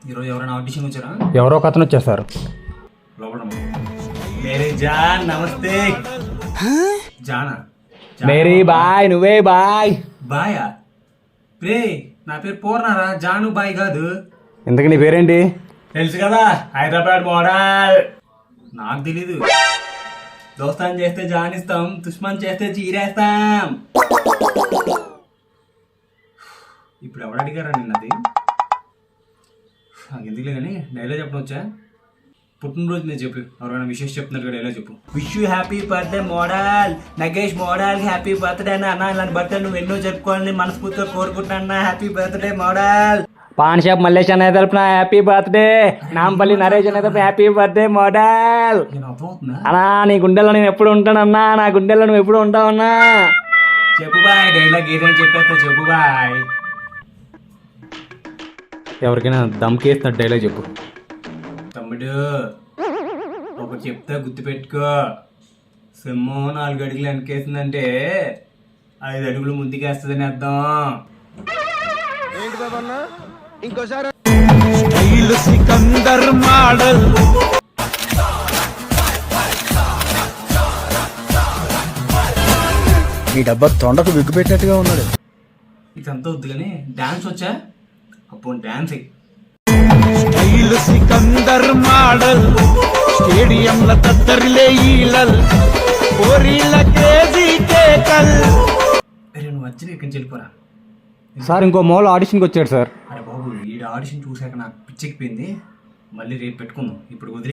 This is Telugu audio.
ఈరోజు ఎవరైనా ఆడిషన్ వచ్చారా? ఎవరో ఒక అతను వచ్చేసారు. లోపల మేరీ జాన్ నమస్తే. జానా? మేరీ బాయ్, నువ్వే బాయ్. బాయా? రే నా పేరు పూర్ణారా, జాను బాయ్ కాదు. ఇంతకీ నీ పేరేంటి? తెలుసు కదా, హైదరాబాద్ మోడల్. నాకు తెలీదు. దోస్తాన్ చేస్తే జాన్ ఇస్తాం, దుష్మన్ చేస్తే చీరేస్తాం. ఇప్పుడు ఎవరు అడిగారా నిన్నది? నాకు ఎందుకులే కానీ డైలాగ్ చెప్పడం వచ్చా? పుట్టినరోజు మీద చెప్పు, ఎవరైనా విశేష చెప్తున్నట్టు డైలాగ్ చెప్పు. Wish you happy birthday model. Nagesh model happy birthday అన్న. ఇలాంటి బర్త్డే నువ్వు ఎన్నో జరుపుకోవాలని మనస్ఫూర్తిగా కోరుకుంటున్నా. Happy birthday model. Pan shop Mallesh అనే తరపున హ్యాపీ బర్త్డే. నాంపల్లి నరేష్ అనే తరపున హ్యాపీ బర్త్డే మోడల్. అన్నా నీ గుండెల్లో నేను ఎప్పుడు ఉంటానన్నా, నా గుండెల్లో నువ్వు ఎప్పుడు ఉంటావన్నా. చెప్పు బాయ్, డైలాగ్ ఏదైనా చెప్పేస్తా చెప్పు బాయ్. ఎవరికైనా దమ్కేస్తున్న డైలాగ్ చెప్పు. తమ్ముడు ఒకటి చెప్తా గుర్తుపెట్టుకో. సింహం 4 అడుగులు వెనకేసిందంటే 5 అడుగులు ముందుకేస్తుందని అర్థం. ఏంటి బాబన్న ఇంకోసారి సికందర్ మోడల్. ఈ డబ్బా తొండకు విగ్గు పెట్టినట్టుగా ఉన్నాడు. ఇదంతా వద్దు కానీ డాన్స్ వచ్చా? అప్పుడు డాన్స్ సికందర్ మోడల్. స్టేడియంల తత్తరిలే ఈలల్ ఓరీల క్రేజీ కేకల్. అరే నువ్వు వచ్చి ఇక్కడి నుంచి వెళ్ళిపోరా. సార్ ఇంకో మోల్ ఆడిషన్కి వచ్చాడు సార్. అరే బాబు, ఈ ఆడిషన్ చూసాక నాకు పిచ్చెక్కిపోయింది. మళ్ళీ రేపు పెట్టుకుందాం, ఇప్పుడు వదిలే.